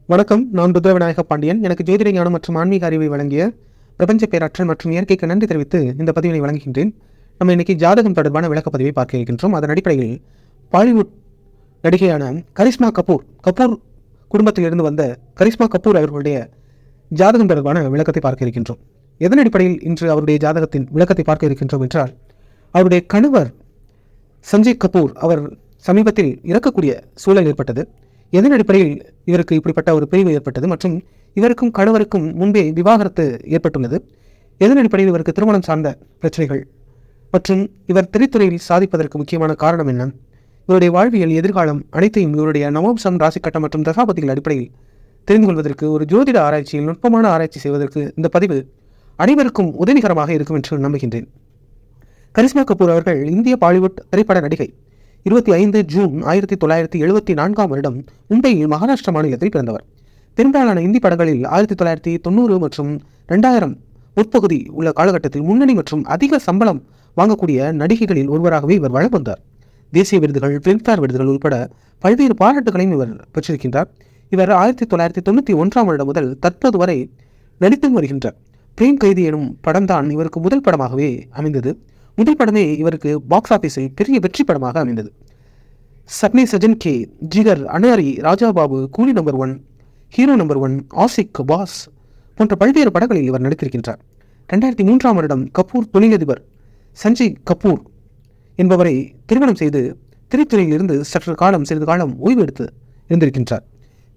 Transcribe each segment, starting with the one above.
வணக்கம். நான் ருத்ரவிநாயக பாண்டியன். எனக்கு ஜோதிட ஞானம் மற்றும் ஆன்மீக அறிவை வழங்கிய பிரபஞ்ச பேராற்றல் மற்றும் இயற்கைக்கு நன்றி தெரிவித்து இந்த பதிவினை வழங்குகின்றேன். நம்ம இன்னைக்கு ஜாதகம் தொடர்பான விளக்கப்பதிவை பார்க்க இருக்கின்றோம். அதன் அடிப்படையில் பாலிவுட் நடிகையான கரிஷ்மா கபூர் குடும்பத்திலிருந்து வந்த கரிஷ்மா கபூர் அவர்களுடைய ஜாதகம் தொடர்பான விளக்கத்தை பார்க்க இருக்கின்றோம். எதன் அடிப்படையில் இன்று அவருடைய ஜாதகத்தின் விளக்கத்தை பார்க்க இருக்கின்றோம் என்றால், அவருடைய கணவர் சஞ்சய் கபூர் அவர் சமீபத்தில் இறக்கக்கூடிய சூழல் ஏற்பட்டது. எதன் அடிப்படையில் இவருக்கு இப்படிப்பட்ட ஒரு பிரிவு ஏற்பட்டது மற்றும் இவருக்கும் கணவருக்கும் முன்பே விவாகரத்து ஏற்பட்டுள்ளது, எதன் அடிப்படையில் இவருக்கு திருமணம் சார்ந்த பிரச்சனைகள் மற்றும் இவர் திரைத்துறையில் சாதிப்பதற்கு முக்கியமான காரணம் என்ன, இவருடைய வாழ்வியல் எதிர்காலம் அனைத்தையும் இவருடைய நவம்சம் ராசி கட்டம் மற்றும் தசாபதிகள் அடிப்படையில் தெரிந்து கொள்வதற்கு ஒரு ஜோதிட ஆராய்ச்சியில் நுட்பமான ஆராய்ச்சி செய்வதற்கு இந்த பதிவு அனைவருக்கும் உதவிகரமாக இருக்கும் என்று நம்புகின்றேன். கரிஷ்மா கபூர் அவர்கள் இந்திய பாலிவுட் திரைப்பட நடிகை. 25 ஜூன் 1974 மும்பையில் மகாராஷ்டிரா மாநிலத்தில் பிறந்தவர். பெரும்பாலான இந்தி படங்களில் 1990 மற்றும் 2000 முற்பகுதி உள்ள காலகட்டத்தில் முன்னணி மற்றும் அதிக சம்பளம் வாங்கக்கூடிய நடிகைகளில் ஒருவராகவே இவர் வலம் வந்தார். தேசிய விருதுகள், பிலிம்ஃபேர் விருதுகள் உட்பட பல்வேறு பாராட்டுகளையும் இவர் பெற்றிருக்கின்றார். இவர் 1991 முதல் தற்போது வரை நடித்து வருகின்றார். பிரேம் கைதி எனும் படம்தான் இவருக்கு முதல் படமாகவே அமைந்தது. முதல் படமே இவருக்கு பாக்ஸ் ஆபீஸில் பெரிய வெற்றி படமாக அமைந்தது. Sapne Sajan Ke, Jigar, Anari, Raja Babu, Coolie number 1, hero number 1, Aashiq, Baaz போன்ற பல்வேறு படங்களில் இவர் நடித்திருக்கின்றார். 2003 கபூர் தொழிலதிபர் சஞ்சய் கபூர் என்பவரை திருமணம் செய்து திரைத்துறையில் இருந்து சிறிது காலம் ஓய்வு எடுத்து இருந்திருக்கின்றார்.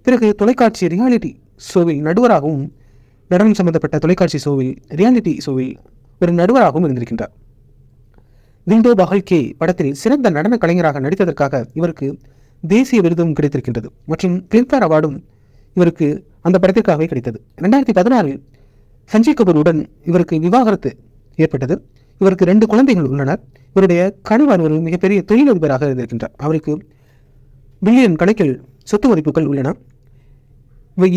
பிறகு தொலைக்காட்சி ரியாலிட்டி ஷோவில் நடுவராகவும், நடனம் சம்பந்தப்பட்ட தொலைக்காட்சி ஷோவில் ரியாலிட்டி ஷோவில் ஒரு நடுவராகவும் இருந்திருக்கின்றார். விண்டோ பஹல் கே படத்தில் சிறந்த நடன கலைஞராக நடித்ததற்காக இவருக்கு தேசிய விருதும் கிடைத்திருக்கின்றது மற்றும் பிலிம்ஃபேர் அவார்டும் இவருக்கு அந்த படத்திற்காகவே கிடைத்தது. 2016 சஞ்சய் கபூருடன் இவருக்கு விவாகரத்து ஏற்பட்டது. இவருக்கு 2 குழந்தைகள் உள்ளனர். இவருடைய கணவர் ஒரு மிகப்பெரிய தொழிலதிபராக இருந்திருக்கின்றார். அவருக்கு பில்லியன் கணக்கில் சொத்து மதிப்புகள் உள்ளன.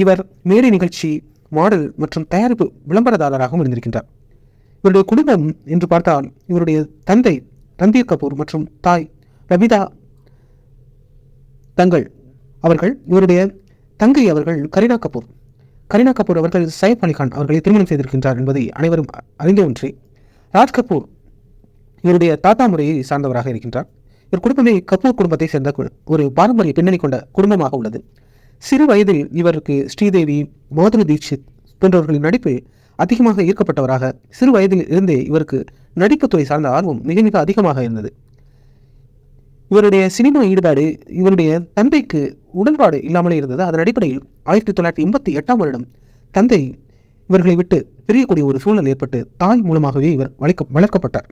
இவர் மேடை நிகழ்ச்சி, மாடல் மற்றும் தயாரிப்பு விளம்பரதாரராகவும் இருந்திருக்கின்றார். இவருடைய குடும்பம் என்று பார்த்தால், இவருடைய தந்தை ரந்தீர் கபூர் மற்றும் தாய் ரபிதா தங்கள் அவர்கள், இவருடைய தங்கை அவர்கள் கரீனா கபூர் அவர்கள் சைஃப் அலி கான் அவர்களை திருமணம் செய்திருக்கின்றார் என்பதை அனைவரும் அறிந்த ஒன்றே. ராஜ் கபூர் இவருடைய தாத்தா முறையை சார்ந்தவராக இருக்கின்றார். இவர் குடும்பமே கபூர் குடும்பத்தை சேர்ந்த ஒரு பாரம்பரிய பின்னணி கொண்ட குடும்பமாக உள்ளது. சிறு வயதில் இவருக்கு ஸ்ரீதேவி, மாதுரி தீட்சித் போன்றவர்களின் நடிப்பு அதிகமாக ஈர்க்கப்பட்டவராக சிறு வயதில் இருந்தே இவருக்கு நடிப்புத்துறை சார்ந்த ஆர்வம் மிக மிக அதிகமாக இருந்தது. இவருடைய சினிமா ஈடுபாடு இவருடைய தந்தைக்கு உடன்பாடு இல்லாமலே இருந்தது. அதன் அடிப்படையில் 1988 தந்தை இவர்களை விட்டு பிரியக்கூடிய ஒரு சூழல் ஏற்பட்டு தாய் மூலமாகவே இவர் வளர்க்கப்பட்டார்.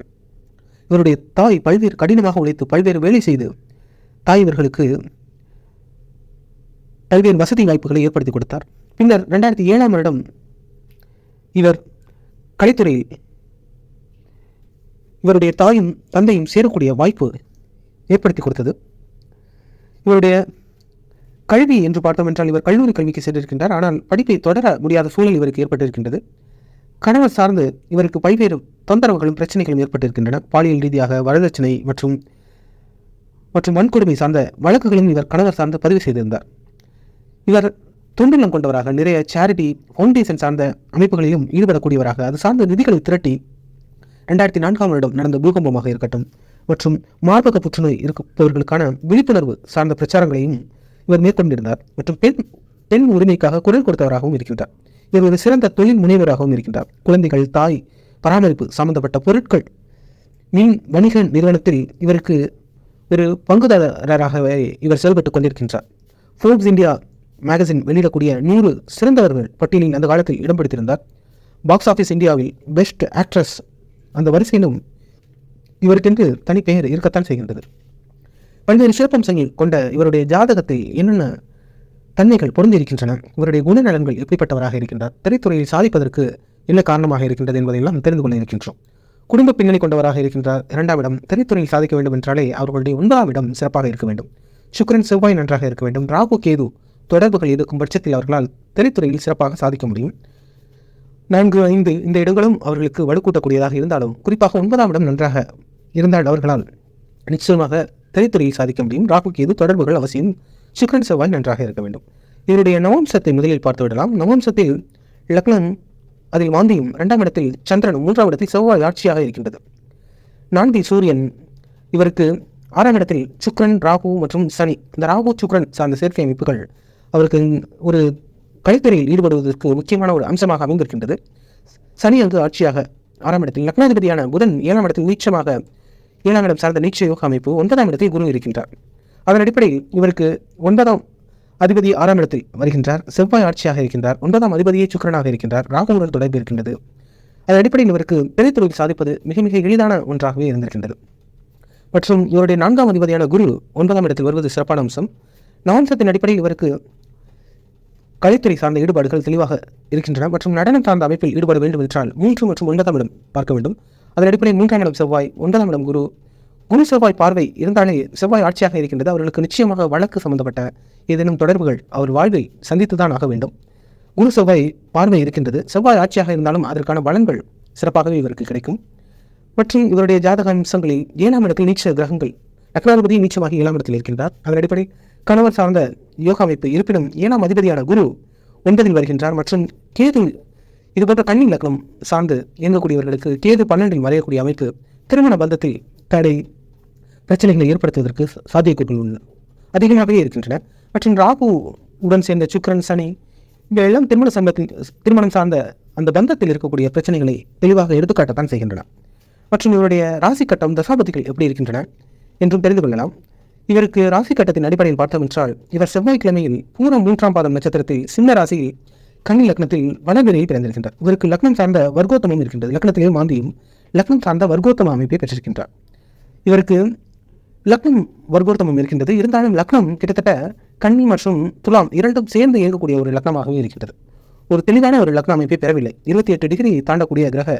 இவருடைய தாய் பல்வேறு கடினமாக உழைத்து பல்வேறு வேலை செய்து தாய் இவர்களுக்கு பல்வேறு வசதி வாய்ப்புகளை ஏற்படுத்தி கொடுத்தார். பின்னர் 2007 இவர் கலைத்துறையில் இவருடைய தாயும் தந்தையும் சேரக்கூடிய வாய்ப்பு ஏற்படுத்தி கொடுத்தது. இவருடைய கல்வி என்று பார்த்தோம் என்றால், இவர் கல்லூரி கல்விக்கு சென்றிருக்கின்றார். ஆனால் படிப்பை தொடர முடியாத சூழல் இவருக்கு ஏற்பட்டிருக்கின்றது. கணவர் சார்ந்து இவருக்கு பல்வேறு தொந்தரவுகளும் பிரச்சனைகளும் ஏற்பட்டிருக்கின்றன. பாலியல் ரீதியாக வரதட்சணை மற்றும் வன்கொடுமை சார்ந்த வழக்குகளும் இவர் கணவர் சார்ந்து பதிவு செய்திருந்தார். இவர் தொண்டுள்ளம் கொண்டவராக நிறைய சேரிட்டி, ஃபவுண்டேஷன் சார்ந்த அமைப்புகளிலும் ஈடுபடக்கூடியவராக, அது சார்ந்த நிதிகளை திரட்டி 2004 நடந்த பூகம்பமாக இருக்கட்டும் மற்றும் மார்பக புற்றுநோய் இருப்பவர்களுக்கான விழிப்புணர்வு சார்ந்த பிரச்சாரங்களையும் இவர் மேற்கொண்டிருந்தார். மற்றும் பெண் உரிமைக்காக குரல் கொடுத்தவராகவும் இருக்கின்றார். இவர் ஒரு சிறந்த தொழில் முனைவராகவும் இருக்கின்றார். குழந்தைகள், தாய் பராமரிப்பு சம்பந்தப்பட்ட பொருட்கள் மின் வணிக நிறுவனத்தில் இவருக்கு ஒரு பங்குதாரராகவே இவர் செயல்பட்டுக் கொண்டிருக்கின்றார். ஃபோர்ப்ஸ் இந்தியா மேகசின் வெளியிடக்கூடிய 100 சிறந்தவர்கள் பட்டியலில் அந்த காலத்தில் இடம் பிடித்திருந்தார். பாக்ஸ் ஆஃபீஸ் இந்தியாவில் பெஸ்ட் ஆக்ட்ரஸ் அந்த வரிசையிலும் இவருக்கென்று தனி பெயர் இருக்கத்தான் செய்கின்றது. பல்வேறு சிறப்பம்சங்கள் கொண்ட இவருடைய ஜாதகத்தில் என்னென்ன தன்மைகள் பொருந்திருக்கின்றன, இவருடைய குணநலன்கள் எப்படிப்பட்டவராக இருக்கின்றார், திரைத்துறையில் சாதிப்பதற்கு என்ன காரணமாக இருக்கின்றது என்பதையெல்லாம் தெரிந்து கொள்ள இருக்கின்றோம். குடும்ப பின்னணி கொண்டவராக இருக்கின்றார். 2ஆம் இடம். திரைத்துறையில் சாதிக்க வேண்டும் என்றாலே அவர்களுடைய 9ஆம் இடம் சிறப்பாக இருக்க வேண்டும். சுக்கிரன், செவ்வாய் நன்றாக இருக்க வேண்டும். ராகு, கேது தொடர்புகள் இருக்கும் பட்சத்தில் அவர்களால் திரைத்துறையில் சிறப்பாக சாதிக்க முடியும். 4, 5 இந்த இடங்களும் அவர்களுக்கு வலுக்கூட்டக்கூடியதாக இருந்தாலும், குறிப்பாக 9ஆம் இடம் நன்றாக இருந்தால் அவர்களால் நிச்சயமாக திரைத்துறையில் சாதிக்க முடியும். ராகு, கேது தொடர்புகள் அவசியம். சுக்கிரன், செவ்வாய் நன்றாக இருக்க வேண்டும். இவருடைய நவம்சத்தை முதலில் பார்த்து விடலாம். நவம்சத்தில் லக்னம், அதில் மாந்தியும், 2ஆம் இடத்தில் சந்திரனும், 3ஆம் இடத்தில் செவ்வாய் ஆட்சியாக இருக்கின்றது. 4இல் சூரியன், இவருக்கு 6ஆம் இடத்தில் சுக்கிரன், ராகு மற்றும் சனி. இந்த ராகு சுக்கிரன் சார்ந்த சேர்க்கை அமைப்புகள் அவருக்கு ஒரு கலைத்துறையில் ஈடுபடுவதற்கு முக்கியமான ஒரு அம்சமாக அமைந்திருக்கின்றது. சனி அங்கு ஆட்சியாக 6ஆம் இடத்தில், லக்னாதிபதியான புதன் 7ஆம் இடத்தில் நீச்சமாக, 7ஆம் இடம் சார்ந்த நீச்ச யோக அமைப்பு, 9ஆம் இடத்தில் குரு இருக்கின்றார். அதன் அடிப்படையில் இவருக்கு 9ஆம் அதிபதி 6ஆம் இடத்தில் வருகின்றார், செவ்வாய் ஆட்சியாக இருக்கின்றார், 9ஆம் அதிபதியே சுக்கிரனாக இருக்கின்றார், ராகுவுடன் தொடர்பு இருக்கின்றது. அதன் அடிப்படையில் இவருக்கு திரைத்துறையில் சாதிப்பது மிக மிக எளிதான ஒன்றாகவே இருந்திருக்கின்றது. மற்றும் இவருடைய 4ஆம் அதிபதியான குரு 9ஆம் இடத்தில் வருவது சிறப்பான அம்சம். நவம்சத்தின் அடிப்படையில் இவருக்கு கலைத்துறை சார்ந்த ஈடுபாடுகள் தெளிவாக இருக்கின்றன. மற்றும் நடனம் சார்ந்த அமைப்பில் ஈடுபட வேண்டும் என்றால் 3 மற்றும் 9ஆம் இடம் பார்க்க வேண்டும். அதன் அடிப்படையில் 3ஆம் இடம் செவ்வாய், 9ஆம் இடம் குரு. குரு செவ்வாய் பார்வை இருந்தாலே செவ்வாய் ஆட்சியாக இருக்கின்றது. அவர்களுக்கு நிச்சயமாக வழக்கு சம்பந்தப்பட்ட ஏதேனும் தொடர்புகள் அவர் வாழ்வில் சந்தித்துதான் ஆக வேண்டும். குரு செவ்வாய் பார்வை இருக்கின்றது. செவ்வாய் ஆட்சியாக இருந்தாலும் அதற்கான பலன்கள் சிறப்பாகவே இவருக்கு கிடைக்கும். மற்றும் இவருடைய ஜாதக அம்சங்களில் 7ஆம் இடத்தில் நீச்ச கிரகங்கள், லக்னாதிபதி நீச்சமாகி 7ஆம் இடத்தில் இருக்கின்றார். அதன் அடிப்படை கணவர் சார்ந்த யோக அமைப்பு. இருப்பினும் 7ஆம் அதிபதியான குரு 9இல் வருகின்றார். மற்றும் கேது, இதுபோன்ற கன்னி லக்னம் சார்ந்து இயங்கக்கூடியவர்களுக்கு கேது 12இல் மறையக்கூடிய அமைப்பு திருமண பந்தத்தில் தடை, பிரச்சனைகளை ஏற்படுத்துவதற்கு சாத்தியக்கூறுகள் அதிகமாகவே இருக்கின்றன. மற்றும் ராகு உடன் சேர்ந்த சுக்கிரன், சனி, இந்த எல்லாம் திருமணம் சார்ந்த அந்த பந்தத்தில் இருக்கக்கூடிய பிரச்சனைகளை தெளிவாக எடுத்துக்காட்டத்தான் செய்கின்றன. மற்றும் இவருடைய ராசி கட்டம், தசாபதிகள் எப்படி இருக்கின்றன என்றும் தெரிந்து கொள்ளலாம். இவருக்கு ராசி கட்டத்தின் அடிப்படையில் பார்த்தோம் என்றால், இவர் செவ்வாய்க்கிழமையில் பூரம் 3ஆம் பாதம் நட்சத்திரத்தில் சிம்ம ராசியில் கன்னி லக்னத்தில் வளர்பிறையை பிறந்திருக்கின்றார். இவருக்கு லக்னம் சார்ந்த வர்க்கோத்தமும் இருக்கின்றது. லக்னத்திலே மாந்தியும் லக்னம் சார்ந்த வர்க்கோத்தம அமைப்பை பெற்றிருக்கின்றார். இவருக்கு லக்னம் வர்க்கோத்தமம் இருக்கின்றது. இருந்தாலும் லக்னம் கிட்டத்தட்ட கன்னி மற்றும் துலாம் இரண்டும் சேர்ந்து இயங்கக்கூடிய ஒரு லக்னமாகவே இருக்கின்றது. ஒரு தெளிவான ஒரு லக்ன அமைப்பை பெறவில்லை. 28 டிகிரி தாண்டக்கூடிய கிரக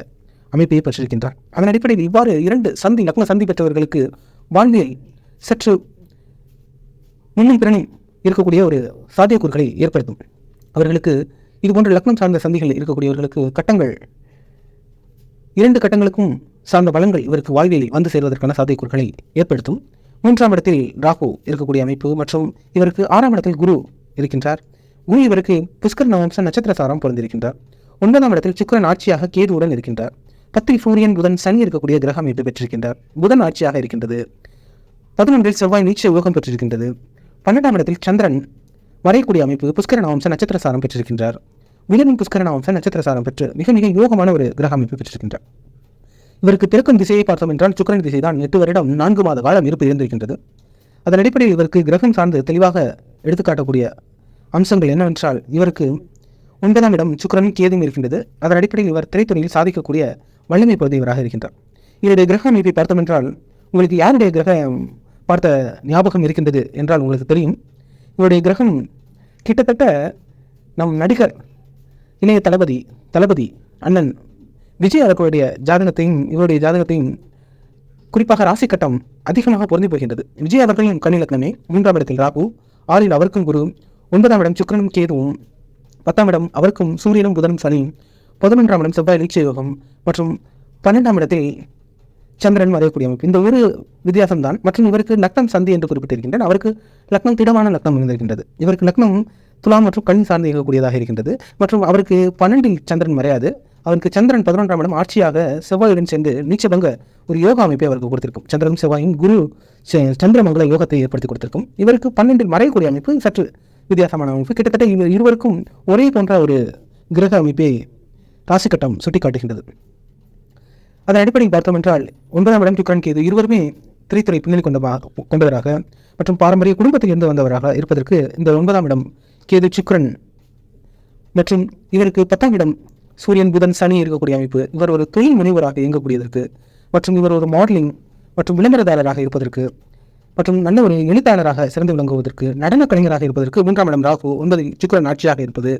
அமைப்பை பெற்றிருக்கின்றார். அதன் அடிப்படையில் இவ்வாறு 2 லக்ன சந்தி பெற்றவர்களுக்கு வாழ்வியல் சற்று முன்னும் பிறனும் இருக்கக்கூடிய ஒரு சாத்தியக்கூறுகளை ஏற்படுத்தும். அவர்களுக்கு இதுபோன்ற லக்னம் சார்ந்த சந்திகள் இருக்கக்கூடியவர்களுக்கு கட்டங்கள், 2 கட்டங்களுக்கும் சார்ந்த பலன்கள் இவருக்கு வாழ்வியலில் வந்து சேர்வதற்கான சாத்தியக்கூறுகளை ஏற்படுத்தும். 3ஆம் இடத்தில் ராகு இருக்கக்கூடிய அமைப்பு மற்றும் இவருக்கு 6ஆம் இடத்தில் குரு இருக்கின்றார். குரு இவருக்கு புஷ்கர நவம்ச நட்சத்திர சாரம் பொருந்திருக்கின்றார். 9ஆம் இடத்தில் சுக்கிரன் ஆட்சியாக கேதுவுடன் இருக்கின்றார். 10இல் சூரியன், புதன், சனி இருக்கக்கூடிய கிரக அமைப்பு பெற்றிருக்கின்றார். புதன் ஆட்சியாக இருக்கின்றது. 11இல் செவ்வாய் நீச்ச யோகம் பெற்றிருக்கின்றது. 12ஆம் இடத்தில் சந்திரன் மறையக்கூடிய அமைப்பு புஷ்கர நவம்ச நட்சத்திர சாரம் பெற்றிருக்கின்றார். புதனின் புஷ்கர நவம்ச நட்சத்திர சாரம் பெற்று மிக மிக யோகமான ஒரு கிரக அமைப்பு பெற்றிருக்கின்றார். இவருக்கு பிறக்கும் திசையை பார்த்தோம் என்றால் சுக்கிரன் திசை தான் 8 வருடம் 4 மாத காலம் இருப்பு இருந்திருக்கின்றது. அதன் அடிப்படையில் இவருக்கு கிரகம் சார்ந்து தெளிவாக எடுத்துக்காட்டக்கூடிய அம்சங்கள் என்னவென்றால், இவருக்கு 9ஆம் இடம் சுக்கிரன் கேதும் இருக்கின்றது. அதன் அடிப்படையில் இவர் திரைத்துறையில் சாதிக்கக்கூடிய வல்லமை பகுதியவராக இருக்கின்றார். இவருடைய கிரக அமைப்பை பார்த்தோம் என்றால், உங்களுக்கு யாருடைய கிரகம் பார்த்த ஞாபகம் இருக்கின்றது என்றால் உங்களுக்கு தெரியும். இவருடைய கிரகம் கிட்டத்தட்ட நம் நடிகர் இளைய தளபதி அண்ணன் விஜய் அவர்களுடைய ஜாதகத்தையும் இவருடைய ஜாதகத்தையும் குறிப்பாக ராசி கட்டம் அதிகமாக பொருந்தி போகின்றது. விஜய் அவர்களின் கன்னி லக்னமே, 3ஆம் இடத்தில் ராகு, 6இல் அவருக்கும் குரு, 9ஆம் இடம் சுக்கிரனும் கேதுவும், 10ஆம் இடம் அவருக்கும் சூரியனும் புதனும் சனியும், 11ஆம் இடம் செவ்வாய் நீச்ச யோகம் மற்றும் 12ஆம் இடத்தில் சந்திரன் வரையக்கூடிய அமைப்பு. இந்த ஒரு வித்தியாசம்தான். மற்றும் இவருக்கு லக்னம் சந்தி என்று குறிப்பிட்டிருக்கின்றன. அவருக்கு லக்னம் திடமான லக்னம் இருந்திருக்கின்றது. இவருக்கு லக்னம் துலாம் மற்றும் கண் சார்ந்து இயங்கக்கூடியதாக இருக்கின்றது. மற்றும் அவருக்கு 12இல் சந்திரன் மறையாது. அவருக்கு சந்திரன் 11ஆம் இடம் ஆட்சியாக செவ்வாயுடன் சேர்ந்து நீச்சபங்க ஒரு யோகா அமைப்பை அவருக்கு கொடுத்திருக்கும். சந்திரன் செவ்வாயும் குரு சந்திரமங்கல யோகத்தை ஏற்படுத்தி கொடுத்திருக்கும். இவருக்கு 12இல் மறையக்கூடிய அமைப்பு சற்று வித்தியாசமான அமைப்பு. கிட்டத்தட்ட இருவருக்கும் ஒரே போன்ற ஒரு கிரக அமைப்பை ராசிக்கட்டம் சுட்டிக்காட்டுகின்றது. அதன் அடிப்படையில் பார்த்தோம் என்றால் 9ஆம் இடம் சுக்கிரன் கேது இருவருமே திரைத்துறை பின்னணி கொண்டவராக மற்றும் பாரம்பரிய குடும்பத்தில் இருந்து வந்தவராக இருப்பதற்கு இந்த 9ஆம் இடம் கேது சுக்கிரன் மற்றும் இவருக்கு 10ஆம் இடம் சூரியன் புதன் சனி இருக்கக்கூடிய அமைப்பு இவர் ஒரு தொழில் முனைவராக இயங்கக்கூடியதற்கு மற்றும் இவர் ஒரு மாடலிங் மற்றும் விளம்பரதாரராக இருப்பதற்கு மற்றும் நல்ல ஒரு எழுத்தாளராக சிறந்து விளங்குவதற்கு, நடன கலைஞராக இருப்பதற்கு 3ஆம் இடம் ராகு 9இல் சுக்கிரன் ஆட்சியாக இருப்பது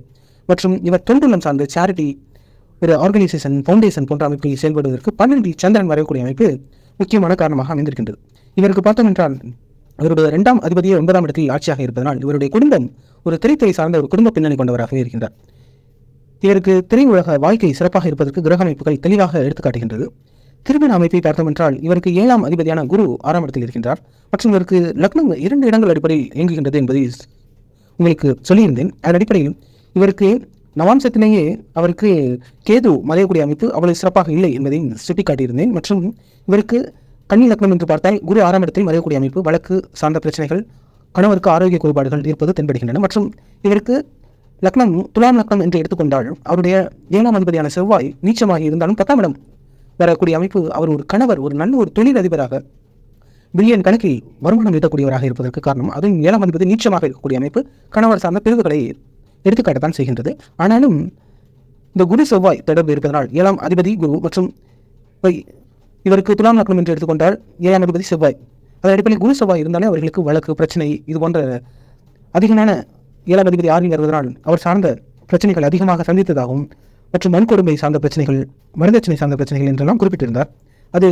மற்றும் இவர் தொண்டுள்ளம் சார்ந்த சேரிட்டி ஒரு ஆர்கனைசேஷன் ஃபவுண்டேஷன் போன்ற அமைப்பில் செயல்படுவதற்கு 12இல் சந்திரன் வரையக்கூடிய அமைப்பு முக்கியமான காரணமாக அமைந்திருக்கின்றது. இவருக்கு பார்த்தோம் என்றால் இவருடைய 2ஆம் அதிபதியே 9ஆம் இடத்தில் ஆட்சியாக இருப்பதனால் இவருடைய குடும்பம் ஒரு திரைத்துறை சார்ந்த ஒரு குடும்ப பின்னணி கொண்டவராகவே இருக்கின்றார். இவருக்கு திரையுலக வாழ்க்கை சிறப்பாக இருப்பதற்கு கிரக அமைப்புகள் தெளிவாக எடுத்துக்காட்டுகின்றது. திருமண அமைப்பை பார்த்தோம் என்றால் இவருக்கு 7ஆம் அதிபதியான குரு 6ஆம் இடத்தில் இருக்கின்றார் மற்றும் இவருக்கு லக்னம் 2 இடங்கள் அடிப்படையில் இயங்குகின்றது என்பதை உங்களுக்கு சொல்லியிருந்தேன். அதன் அடிப்படையில் இவருக்கு நவாம்சத்திலேயே அவருக்கு கேது மறையக்கூடிய அமைப்பு அவ்வளவு சிறப்பாக இல்லை என்பதை சுட்டிக்காட்டியிருந்தேன். மற்றும் இவருக்கு கன்னி லக்னம் என்று பார்த்தால் குரு 6ஆம் இடத்தில் மறையக்கூடிய அமைப்பு, வழக்கு சார்ந்த பிரச்சனைகள், கணவருக்கு ஆரோக்கிய குறைபாடுகள் இருப்பது தென்படுகின்றன. மற்றும் இவருக்கு லக்னம் துலாம் லக்னம் என்று எடுத்துக்கொண்டால் அவருடைய 7ஆம் அதிபதியான செவ்வாய் நீச்சமாகி இருந்தாலும் 10ஆம் இடம் வரக்கூடிய அமைப்பு, அவர் ஒரு கணவர், ஒரு நல்ல ஒரு தொழில் அதிபராக பில்லியன் கணக்கில் வருமானம் ஈட்டக்கூடியவராக இருப்பதற்கு காரணம் அதுவும் 7ஆம் அதிபதி நீச்சமாக இருக்கக்கூடிய அமைப்பு கணவர் சார்ந்த பிரிவுகளை எடுத்துக்காட்டத்தான் செய்கின்றது. ஆனாலும் இந்த குரு செவ்வாய் தொடர்பு இருப்பதனால் 7ஆம் அதிபதி குரு மற்றும் இவருக்கு துலாம் லக்னம் என்று எடுத்துக்கொண்டால் 7ஆம் அதிபதி செவ்வாய், அதன் அடிப்படையில் குரு செவ்வாய் இருந்தாலே அவர்களுக்கு வழக்கு பிரச்சனை இது போன்ற அதிகமான 7ஆம் அதிபதி 6இல் வருவதனால் அவர் சார்ந்த பிரச்சனைகள் அதிகமாக சந்தித்ததாகவும் மற்றும் மண்கொடுமை சார்ந்த பிரச்சனைகள், வரதட்சணை சார்ந்த பிரச்சனைகள் என்றெல்லாம் குறிப்பிட்டிருந்தார். அது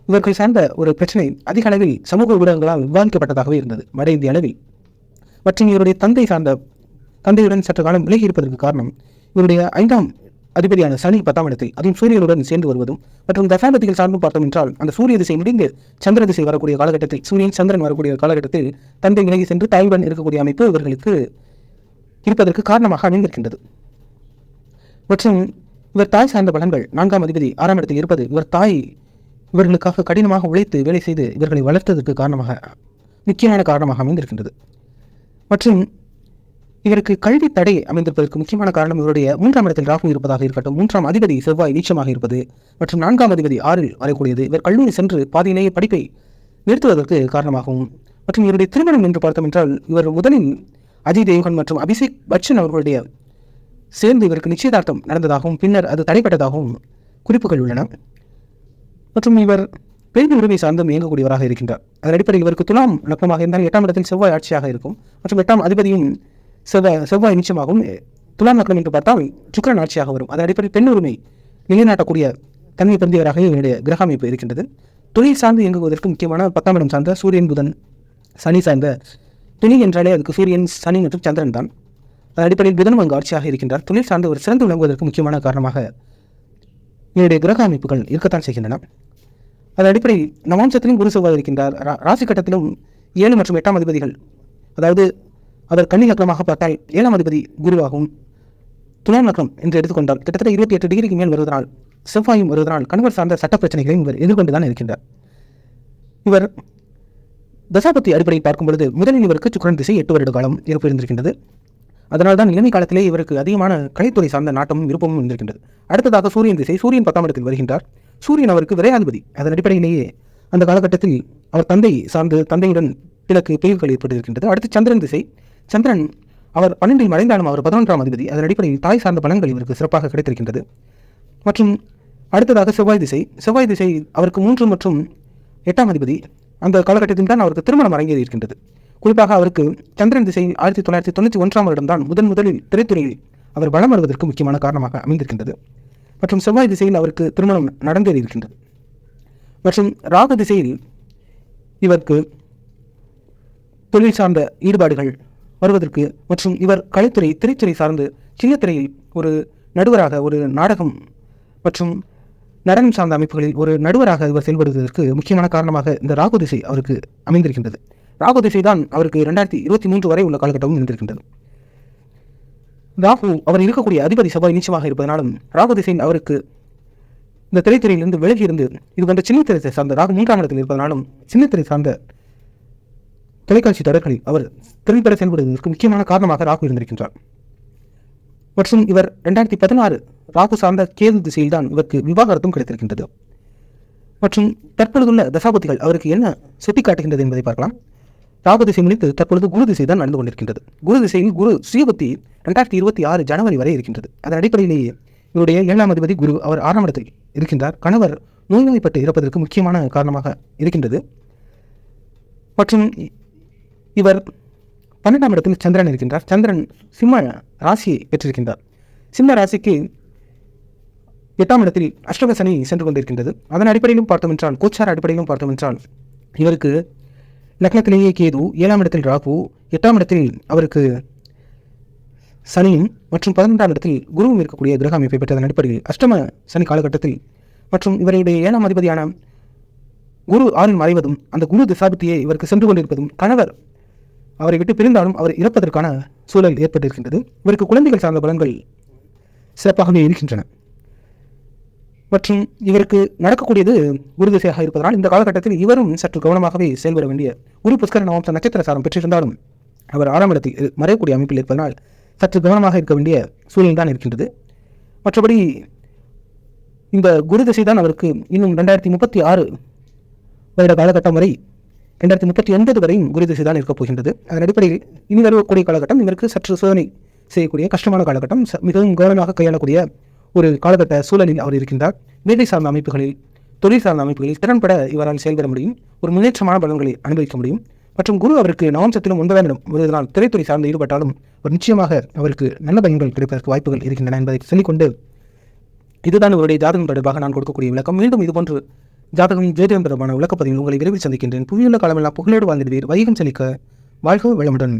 இவர்கள் சார்ந்த ஒரு பிரச்சனை அதிக அளவில் சமூக ஊடகங்களால் விவாதிக்கப்பட்டதாகவே இருந்தது வட இந்திய அளவில். மற்றும் இவருடைய தந்தையுடன் சற்று காலம் விலகி இருப்பதற்கு காரணம் இவருடைய 5ஆம் அதிபதியான சனி 10ஆம் இடத்தில் அதுவும் சூரியனுடன் சேர்ந்து வருவதும் மற்றும் தசாபதிகள் சார்ந்தும் பார்த்தோம் என்றால் அந்த சூரிய திசை முடிந்து சந்திர திசை வரக்கூடிய காலகட்டத்தில், சூரியன் சந்திரன் வரக்கூடிய காலகட்டத்தில் தந்தை விலகி சென்று தாயுடன் இருக்கக்கூடிய அமைப்பு இவர்களுக்கு இருப்பதற்கு காரணமாக அமைந்திருக்கின்றது. மற்றும் இவர் தாய் சார்ந்த பலன்கள் 4ஆம் அதிபதி 6ஆம் இடத்தில் இருப்பது இவர் தாய் இவர்களுக்காக கடினமாக உழைத்து வேலை செய்து இவர்களை வளர்த்ததற்கு முக்கியமான காரணமாக அமைந்திருக்கின்றது. மற்றும் இவருக்கு கல்வி தடை அமைந்திருப்பதற்கு முக்கியமான காரணம் இவருடைய 3ஆம் இடத்தில் ராகு இருப்பதாக இருக்கட்டும், 3ஆம் அதிபதி செவ்வாய் நீச்சமாக இருப்பது மற்றும் 4ஆம் அதிபதி 6இல் வரக்கூடியது இவர் கல்லூரி சென்று பாதியிலேயே படிப்பை நிறுத்துவதற்கு காரணமாகவும், மற்றும் இவருடைய திருமணம் என்று பார்த்தோம் என்றால் இவர் முதலில் அஜய் தேவ்கன் மற்றும் அபிஷேக் பச்சன் அவர்களுடைய சேர்ந்து இவருக்கு நிச்சயதார்த்தம் நடந்ததாகவும் பின்னர் அது தடைப்பட்டதாகவும் குறிப்புகள் உள்ளன. மற்றும் இவர் பெரிய உரிமை சார்ந்தும் இயங்கக்கூடியவராக இருக்கின்றார். அதன் அடிப்படையில் இவருக்கு துலாம் லக்னமாக இருந்தால் 8ஆம் இடத்தில் செவ்வாய் ஆட்சியாக இருக்கும் மற்றும் 8ஆம் அதிபதியும் செவ்வாய் நிச்சயமாகவும். துலாம் லக்னம் என்று பார்த்தால் சுக்கிரன் ஆட்சியாக வரும். அதன் அடிப்படையில் பெண் உரிமை நிலைநாட்டக்கூடிய தன்மை பொருந்தியவராக இவருடைய கிரக அமைப்பு இருக்கின்றது. தொழில் சார்ந்து இயங்குவதற்கு முக்கியமான 10ஆம் இடம் சார்ந்த சூரியன் புதன் சனி சார்ந்த துணி என்றாலே அதுக்கு சூரியன் சனி மற்றும் சந்திரன் தான். அதன் அடிப்படையில் புதனும் அங்கு ஆட்சியாக இருக்கின்றார். தொழில் சார்ந்து ஒரு சிறந்து விளங்குவதற்கு முக்கியமான காரணமாக இவருடைய கிரக அமைப்புகள் இருக்கத்தான் செய்கின்றன. அதன் அடிப்படையில் நவாம்சத்திலும் குரு செவ்வாய் இருக்கின்றார். ராசி கட்டத்திலும் 7 மற்றும் 8ஆம் அதிபதிகள், அதாவது அவர் கன்னி லக்னமாக பார்த்தால் 7ஆம் அதிபதி குருவாகவும், துலாம் லக்னம் என்று எடுத்துக்கொண்டால் கிட்டத்தட்ட 28 டிகிரிக்கு மேல் வருவதனால் செவ்வாயும் வருவதனால் கணவர் சார்ந்த சட்ட பிரச்சனைகளையும் இவர் எதிர்கொண்டுதான் இருக்கின்றார். இவர் தசாபத்தி அடிப்படையில் பார்க்கும் பொழுது முதலில் இவருக்கு சுக்கிரன் திசை 8 வருட காலம் இருந்திருக்கின்றது. அதனால் தான் இளமை காலத்திலே இவருக்கு அதிகமான கலைத்துறை சார்ந்த நாட்டமும் விருப்பமும் இருந்திருக்கின்றது. அடுத்ததாக சூரியன் திசை, சூரியன் 10ஆம் இடத்தில் வருகின்றார். சூரியன் அவருக்கு விரையாதிபதி. அதன் அடிப்படையிலேயே அந்த காலகட்டத்தில் அவர் தந்தை சார்ந்து தந்தையுடன் பிறகு பிரிவுகள் ஏற்பட்டிருக்கின்றது. அடுத்து சந்திரன் திசை, சந்திரன் அவர் 12இல் மறைந்தாலும் அவர் 11ஆம் அதிபதி. அதன் அடிப்படையில் தாய் சார்ந்த பலன்கள் இவருக்கு சிறப்பாக கிடைத்திருக்கின்றது. மற்றும் அடுத்ததாக செவ்வாய் திசை அவருக்கு 3 மற்றும் 8ஆம் அதிபதி. அந்த காலகட்டத்தில் தான் அவருக்கு திருமணம் அரங்கேறி இருக்கின்றது. குறிப்பாக அவருக்கு சந்திரன் திசை 1991ஆம் வருடம் தான் முதலில் திரைத்துறையில் அவர் வளம் வருவதற்கு முக்கியமான காரணமாக அமைந்திருக்கின்றது. மற்றும் செவ்வாய் திசையில் அவருக்கு திருமணம் நடந்தேறி இருக்கின்றது. மற்றும் ராகு திசையில் இவருக்கு தொழில் சார்ந்த ஈடுபாடுகள் வருவதற்கு மற்றும் இவர் கலைத்துறை திரைத்துறை சார்ந்து சின்ன திரையில் ஒரு நடுவராக, ஒரு நாடகம் மற்றும் நடனம் சார்ந்த அமைப்புகளில் ஒரு நடுவராக இவர் செயல்படுவதற்கு முக்கியமான காரணமாக இந்த ராகு திசை அவருக்கு அமைந்திருக்கின்றது. ராகு திசை தான் அவருக்கு 2023 வரை உள்ள காலகட்டமும் இருந்திருக்கின்றது. ராகு அவர் இருக்கக்கூடிய அதிபதி செவ்வாய் நீச்சமாக இருப்பதனாலும் ராகு திசையில் அவருக்கு இந்த திரைத்துறையிலிருந்து விலகி இருந்து இது போன்ற சின்ன திரை சார்ந்த ராகு 3ஆம் இடத்தில் இருப்பதனாலும் சின்ன திரை சார்ந்த தொலைக்காட்சி தொடர்களில் அவர் திறன்பெற செயல்படுவதற்கு முக்கியமான காரணமாக ராகு இருந்திருக்கின்றார். மற்றும் இவர் 2016 ராகு சார்ந்த கேது திசையில் தான் இவருக்கு விவாகரத்தும் கிடைத்திருக்கின்றது. மற்றும் தற்பொழுதுள்ள தசாபதிகள் அவருக்கு என்ன சுட்டிக்காட்டுகின்றது என்பதை பார்க்கலாம். ராகு திசை முடித்து தற்பொழுது குரு திசை தான் நடந்து கொண்டிருக்கின்றது. குரு திசையில் குரு சுயபத்தி 2026 ஜனவரி வரை இருக்கின்றது. அதன் அடிப்படையிலேயே இவருடைய 7ஆம் அதிபதி குரு அவர் 6ஆம் இடத்தில் இருக்கின்றார். கணவர் நோய்வாய்ப்பட்டு இறப்பதற்கு முக்கியமான காரணமாக இருக்கின்றது. மற்றும் இவர் 12ஆம் இடத்தில் சந்திரன் இருக்கின்றார். சந்திரன் சிம்ம ராசியை பெற்றிருக்கின்றார். சிம்ம ராசிக்கு 8ஆம் இடத்தில் அஷ்டம சனி சென்று கொண்டிருக்கின்றது. அதன் அடிப்படையிலும் பார்த்தோம் என்றால், கோச்சார அடிப்படையிலும் பார்த்தோம் என்றால் இவருக்கு லக்னத்திலேயே கேது, 7ஆம் இடத்தில் ராகு, 8ஆம் இடத்தில் அவருக்கு சனியும் மற்றும் 12ஆம் இடத்தில் குருவும் இருக்கக்கூடிய கிரக அமைப்பை பெற்றதன் அடிப்படையில் அஷ்டம சனி காலகட்டத்தில் மற்றும் இவருடைய 7ஆம் அதிபதியான குரு 6இல் மறைவதும் அந்த குரு திசாபத்தியை இவருக்கு சென்று கொண்டிருப்பதும் கணவர் அவரை விட்டு பிரிந்தாலும் அவர் இறப்பதற்கான சூழல் ஏற்பட்டிருக்கின்றது. இவருக்கு குழந்தைகள் சார்ந்த பலன்கள் சிறப்பாகவே இருக்கின்றன. மற்றும் இவருக்கு நடக்கக்கூடியது குரு திசையாக இருப்பதனால் இந்த காலகட்டத்தில் இவரும் சற்று கவனமாகவே செயல்பட வேண்டிய குரு புஷ்கர நவம்ச நட்சத்திர சாரம் பெற்றிருந்தாலும் அவர் 6ஆம் இடத்தில் மறையக்கூடிய அமைப்பில் இருப்பதனால் சற்று கவனமாக இருக்க வேண்டிய சூழல் தான் இருக்கின்றது. மற்றபடி இந்த குரு திசை தான் அவருக்கு இன்னும் 2036 வருட காலகட்டம் வரை 2039 வரையும் குரு திசை தான் இருக்கப் போகின்றது. அதன் அடிப்படையில் இனி வரக்கூடிய காலகட்டம் இவருக்கு சற்று சோதனை செய்யக்கூடிய கஷ்டமான காலகட்டம், மிகவும் கவனமாக கையாளக்கூடிய ஒரு காலகட்ட சூழலில் அவர் இருக்கின்றார். வேலை சார்ந்த அமைப்புகளில், தொழில் சார்ந்த அமைப்புகளில் திறன்பட இவரால் செயல்பட முடியும். ஒரு முன்னேற்றமான பலன்களை அனுபவிக்க முடியும். மற்றும் குரு அவருக்கு நவம்சத்திலும் 9ஆம் இடம் வருவதனால் திரைத்துறை சார்ந்து ஈடுபட்டாலும் ஒரு நிச்சயமாக அவருக்கு நல்ல பயன்கள் கிடைப்பதற்கு வாய்ப்புகள் இருக்கின்றன என்பதை சொல்லிக்கொண்டு, இதுதான் இவருடைய ஜாதகம் தொடர்பாக நான் கொடுக்கக்கூடிய விளக்கம். மீண்டும் இதுபோன்று ஜாதகம் ஜோதிடம் தொடர்பான விளக்கப்பதிவில் உங்களை விரைவில் சந்திக்கின்றேன். புவியுள்ள காலமெல்லாம் புகழோடு வாழ்ந்திடுவீர். வைகம் செழிக்க வாழ்க வளமுடன்.